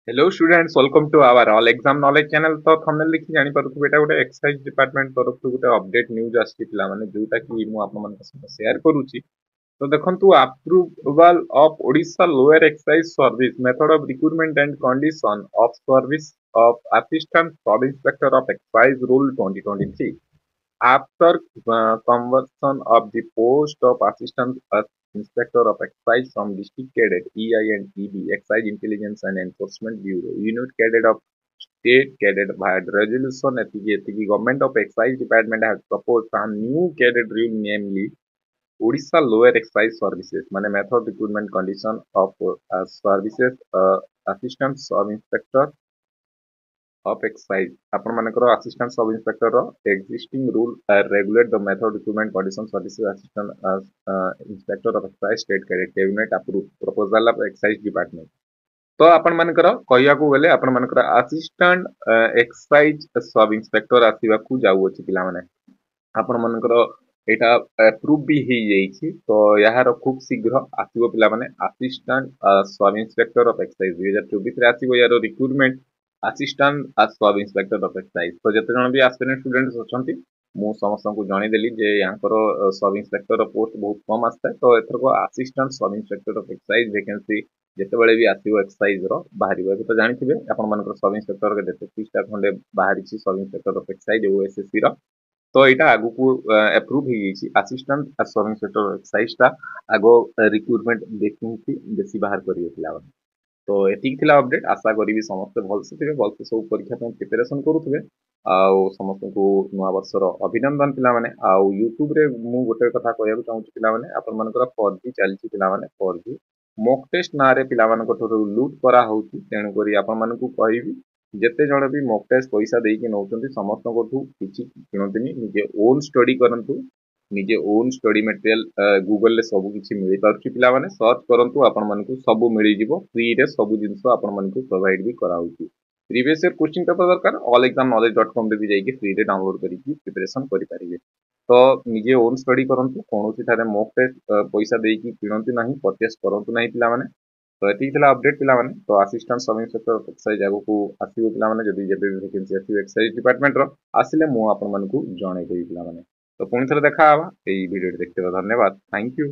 Hello students welcome to our all exam knowledge channel. तो thumbnail देखि जानि पारुथबे एटा गोटे एक्सरसाइज डिपार्टमेंट तरफ से गोटे अपडेट न्यूज आछि पिला माने जोटा कि मु आपन मन संग शेयर करूची। तो देखंतु approval of Odisha lower excise service method of recruitment and condition of service of assistant sub inspector of excise rule 2023 after conversion of the post of Assistant Inspector of Excise from District Cadet EI and EB, Excise Intelligence and Enforcement Bureau, Unit Cadet of State Cadet via resolution the Government of Excise Department has proposed a new cadet rule, namely Odisha Lower Excise Services, mane method recruitment condition of services Assistant Sub Inspector of excise आपण मानकर assistant sub inspector existing rule regulate the method recruitment condition services assistant inspector of excise state cabinet approve proposal of excise department। तो आपण मानकर कहया को गले आपण मानकर assistant excise sub inspector आसीबा को जाउ अछि पिला माने आपण मानकर एटा अप्रूव भी हे जाईछि। तो यार खूब शीघ्र आसीबो पिला माने assistant sub inspector of excise 2024 रे आसीबो यार recruitment assistant sub inspector of excise. तो जते जण भी एस्पिरेंट स्टूडेंट्स अछंती मु समस्त को जणी देली जे यांकर सब इंस्पेक्टर पोस्ट बहुत कम आस्ता है। तो एथर को assistant sub inspector of excise vacancy जेतेबेले भी आसीबो एक्साइज रो बाहरी एबे तो जानिथिबे आपण मानकर सब इंस्पेक्टर के 33 टा खंडे बाहरी छि sub inspector of excise OSSC रो। तो यहाँ आगु को approve assistant sub inspector excise टा आगो रिक्रूटमेंट देखि बेसी बाहर करिए पिला। तो एतिक थिला अपडेट आशा करी समस्त भलसे थे भलसे सब परीक्षा प्रिपेरेसन करुवे समस्त को नुआ वर्षर अभिनंदन पिला माने आउ यूट्यूब रे मु गोटे कथा कहया चाहूँ पिला माने आपण मानकर फर्जी चलछि पिला माने फर्जी मॉक टेस्ट ना रे पिला मानक ठोर लूट करा होउछि तेणु करी आपण मानकु कहिबी जेते जण भी मॉक टेस्ट पैसा देके नौचंती समस्त किछि किणंतनी निजे ओन स्टडी करंतु निजे ओन स्टडी मटेरियल गूगल रे सब किछि मिलि पारुछि पिला माने सर्च करंतु आपण मानकु सब मिलि जिवो फ्री रे सब जिंस आपण मानकु प्रोवाइड भी करा होउछि। प्रीवियस ईयर क्वेश्चन पेपर दरकार all exam knowledge dot com रे भी जाइए फ्री रे डाउनलोड करिकि प्रिपरेशन करि पारिबे। तो निजे ओन स्टडी करंतु कोनोसी थारे मॉक टेस्ट पैसा देकी किणंतु नाही परचेस करंतु नाही पिला माने। तो एति थिला अपडेट पिला माने। तो असिस्टेंट सब इंस्पेक्टर एक्साइज आगो को आसीबो पिला माने जदी जेबे वैकेंसी आसीबो एक्साइज डिपार्टमेंट रो आसिले मु आपण मानकु जणाई देबी पिला माने। तो पुणी थरे देखा हवा एई वीडियो देखते धन्यवाद थैंक यू।